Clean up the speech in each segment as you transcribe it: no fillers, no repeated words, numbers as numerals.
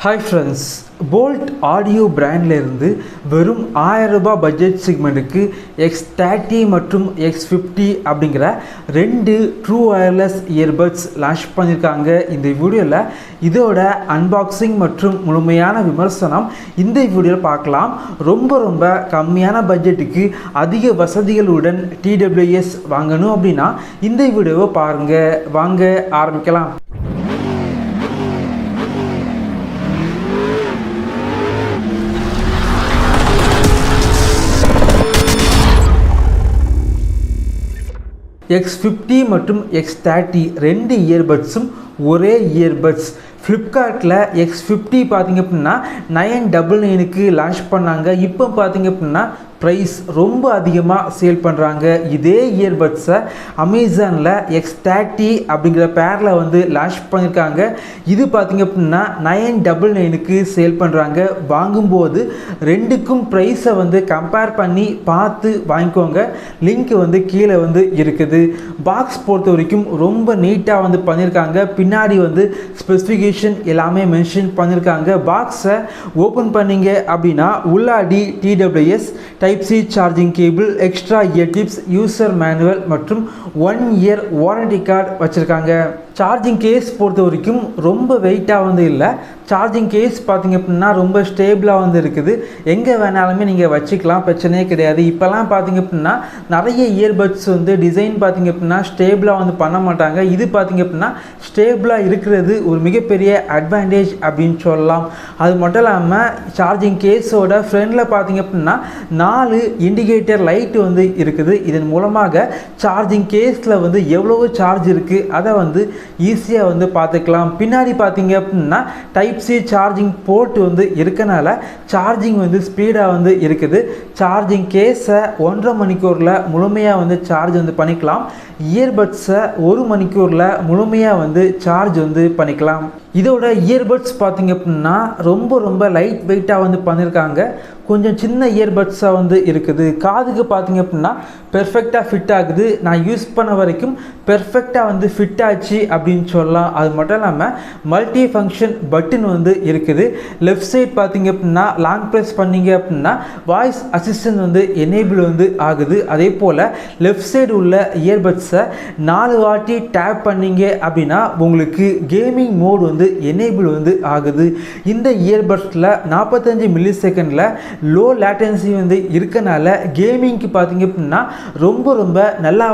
Hi friends, Boult Audio brand வெறும் 1000 ரூபாய் budget செக்மெண்ட்டுக்கு X30 மற்றும் X50 அப்படிங்கிற ரெண்டு ட்ரூ வயர்லெஸ் இயர்பட்ஸ் லான்ச் பண்ணியிருக்காங்க. இந்த வீடியோவில் இதோட அன்பாக்சிங் மற்றும் முழுமையான விமர்சனம் இந்த வீடியோவில் பார்க்கலாம். ரொம்ப கம்மியான பட்ஜெட்டுக்கு அதிக வசதிகளுடன் TWS வாங்கணும் அப்படின்னா இந்த வீடியோவை பாருங்கள். வாங்க ஆரம்பிக்கலாம். X50 மற்றும் X30 ரெண்டு இயர்பட்ஸும் ஒரே இயர்பட்ஸ். ஃப்ளிப்கார்ட்டில் X50 பார்த்திங்க அப்படின்னா 999க்கு லான்ச் பண்ணாங்க. இப்போ பார்த்திங்க அப்படின்னா ப்ரைஸ் ரொம்ப அதிகமாக சேல் பண்ணுறாங்க. இதே இயர்பட்ஸை அமேசானில் X30 அப்படிங்கிற பேரில் லான்ச் பண்ணியிருக்காங்க. இது பார்த்திங்க அப்படின்னா 999க்கு சேல் பண்ணுறாங்க. வாங்கும்போது ரெண்டுக்கும் ப்ரைஸை கம்பேர் பண்ணி பார்த்து வாங்கிக்கோங்க. லிங்க் கீழே இருக்குது. பாக்ஸ் பொறுத்த வரைக்கும் ரொம்ப நீட்டாக பண்ணியிருக்காங்க. பின்னாடி ஸ்பெசிஃபிகேஷன் எல்லாமே மென்ஷன் பண்ணியிருக்காங்க. பாக்ஸை ஓப்பன் பண்ணிங்க அப்படின்னா உள்ளாடி TWS Type-C charging cable, extra year tips, user manual மற்றும் 1 இயர் வாரண்டி கார்டு வச்சுருக்காங்க. சார்ஜிங் கேஸ் பொறுத்த வரைக்கும் ரொம்ப வெயிட்டாக இல்லை. சார்ஜிங் கேஸ் பார்த்திங்க அப்படின்னா ரொம்ப ஸ்டேபிளாக இருக்குது. எங்கே வேணாலுமே நீங்கள் வச்சுக்கலாம், பிரச்சனையே கிடையாது. இப்போல்லாம் பார்த்திங்க அப்படின்னா நிறைய இயர்பட்ஸ் டிசைன் பார்த்திங்க அப்படின்னா ஸ்டேபிளாக பண்ண மாட்டாங்க. இது பார்த்திங்க அப்படின்னா ஸ்டேபிளாக இருக்கிறது ஒரு மிகப்பெரிய அட்வான்டேஜ் அப்படின்னு சொல்லலாம். அது மட்டும் இல்லாமல் சார்ஜிங் கேஸோட ஃப்ரண்டில் பார்த்திங்க அப்படின்னா 4 இண்டிகேட்டர் லைட்டு இருக்குது. இதன் மூலமாக சார்ஜிங் கேஸில் எவ்வளவு சார்ஜ் இருக்குது அதை ஈஸியாக பார்த்துக்கலாம். பின்னாடி பார்த்தீங்க அப்படின்னா Type-C சார்ஜிங் போர்ட் இருக்கனால சார்ஜிங் ஸ்பீடாக இருக்குது. சார்ஜிங் கேஸை 1.5 மணிக்கூரில் முழுமையாக சார்ஜ் பண்ணிக்கலாம். இயர்பட்ஸை 1 மணிக்கூரில் முழுமையாக சார்ஜ் பண்ணிக்கலாம். இதோட இயர்பட்ஸ் பார்த்திங்க அப்படின்னா ரொம்ப லைட் வெயிட்டாக பண்ணியிருக்காங்க. கொஞ்சம் சின்ன இயர்பட்ஸாக இருக்குது. காதுக்கு பார்த்திங்க அப்படின்னா பெர்ஃபெக்டாக ஃபிட் ஆகுது. நான் யூஸ் பண்ண வரைக்கும் பெர்ஃபெக்டாக ஃபிட் ஆச்சு அப்படின்னு சொல்லலாம். அது மட்டும் இல்லாமல் மல்டி ஃபங்க்ஷன் பட்டன் இருக்குது. லெஃப்ட் சைட் பார்த்திங்க அப்படின்னா லாங் ப்ரெஸ் பண்ணிங்க அப்படின்னா வாய்ஸ் அசிஸ்டன்ட் எனேபிள் ஆகுது. அதே போல் லெஃப்ட் சைடு உள்ள இயர்பட்ஸை 4 வாட்டி டேப் பண்ணிங்க அப்படின்னா உங்களுக்கு கேமிங் மோட் எனேபிள் ஆகுது. இந்த இயர்பட்ஸில் 45 மில்லி செகண்டில் லோ லேட்டன்சி இருக்கனால கேமிங்க்கு பார்த்திங்க அப்படின்னா ரொம்ப நல்லா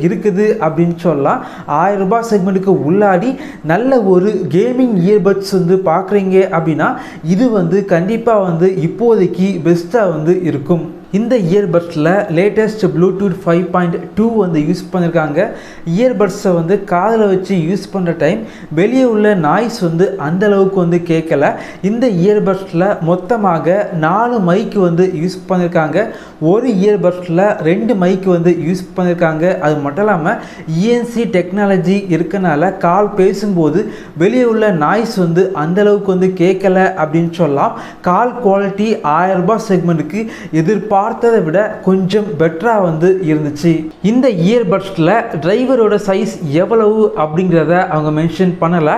இருக்குது அப்படின்னு சொல்லலாம். 1000 ரூபாய் செக்மெண்ட்டுக்கு உள்ளாடி நல்ல ஒரு கேமிங் இயர்பட்ஸ் பார்க்குறீங்க அப்படின்னா இது கண்டிப்பாக இப்போதைக்கு பெஸ்ட்டாக இருக்கும். இந்த இயர்பட்ஸில் லேட்டஸ்ட் ப்ளூடூத் 5.2 யூஸ் பண்ணியிருக்காங்க. இயர்பட்ஸை காதில் வச்சு யூஸ் பண்ணுற டைம் வெளியே உள்ள நாய்ஸ் அந்தளவுக்கு கேட்கல. இந்த இயர்பட்ஸில் மொத்தமாக 4 மைக்கு யூஸ் பண்ணியிருக்காங்க. ஒரு இயர்பட்ஸில் 2 மைக்கு யூஸ் பண்ணியிருக்காங்க. அது மட்டும் இல்லாமல் ENC டெக்னாலஜி இருக்கனால கால் பேசும்போது வெளியே உள்ள நாய்ஸ் அந்தளவுக்கு கேட்கல அப்படின்னு சொல்லலாம். கால் குவாலிட்டி 1000 ரூபாய் செக்மெண்ட்டுக்கு பார்த்ததை விட கொஞ்சம் பெட்டராக இருந்துச்சு. இந்த இயர்பட்ஸில் டிரைவரோட சைஸ் எவ்வளவு அப்படிங்கிறத அவங்க மென்ஷன் பண்ணலை.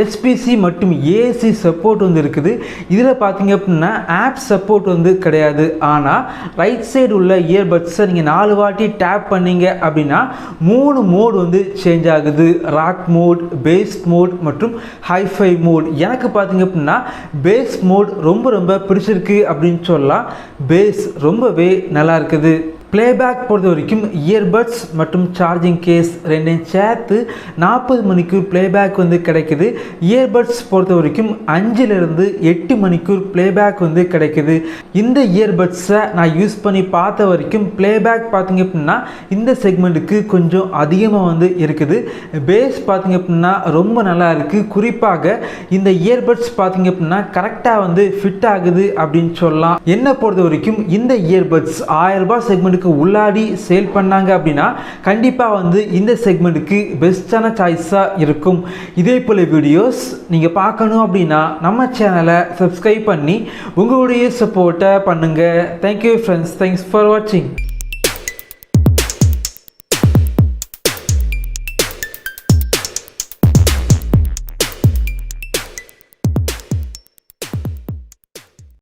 SPC மற்றும் AAC சப்போர்ட் இருக்குது. இதில் பார்த்தீங்க அப்படின்னா ஆப் சப்போர்ட் கிடையாது. ஆனால் ரைட் சைடு உள்ள இயர்பட்ஸை நீங்கள் 4 வாட்டி டேப் பண்ணீங்க அப்படின்னா 3 மோட் சேஞ்ச் ஆகுது. ராக் மோட், பேஸ் மோட் மற்றும் ஹைஃபை மோட். எனக்கு பார்த்தீங்க அப்படின்னா பேஸ் மோட் ரொம்ப பிடிச்சிருக்கு அப்படின்னு சொல்லலாம். பேஸ் ரொம்பவே நல்லா இருக்குது. பிளேபேக் பொறுத்த வரைக்கும் இயர்பட்ஸ் மற்றும் சார்ஜிங் கேஸ் ரெண்டையும் சேர்த்து 40 மணிக்கூர் பிளேபேக் கிடைக்குது. இயர்பட்ஸ் பொறுத்த வரைக்கும் 5லிருந்து 8 மணிக்கூர் பிளேபேக் கிடைக்குது. இந்த இயர்பட்ஸை நான் யூஸ் பண்ணி பார்த்த வரைக்கும் பிளேபேக் பார்த்திங்க அப்படின்னா இந்த செக்மெண்ட்டுக்கு கொஞ்சம் அதிகமாக இருக்குது. பேஸ் பார்த்திங்க அப்படின்னா ரொம்ப நல்லா இருக்குது. குறிப்பாக இந்த இயர்பட்ஸ் பார்த்திங்க அப்படின்னா கரெக்டாக ஃபிட் ஆகுது அப்படின்னு சொல்லலாம். என்னை பொறுத்த வரைக்கும் இந்த இயர்பட்ஸ் 1000 ரூபாய் செக்மெண்ட்டுக்கு உள்ளாடி சேல் பண்ணாங்க அப்படின்னா கண்டிப்பாக இந்த செக்மெண்ட்டுக்கு பெஸ்டான சாய்ஸாக இருக்கும். இதே போல வீடியோஸ் நீங்கள் பார்க்கணும் அப்படின்னா நம்ம சேனலை சப்ஸ்கிரைப் பண்ணி உங்களுடைய சப்போர்ட்டை பண்ணுங்கள். Thank you friends. தேங்க்ஸ் ஃபார் வாட்சிங்.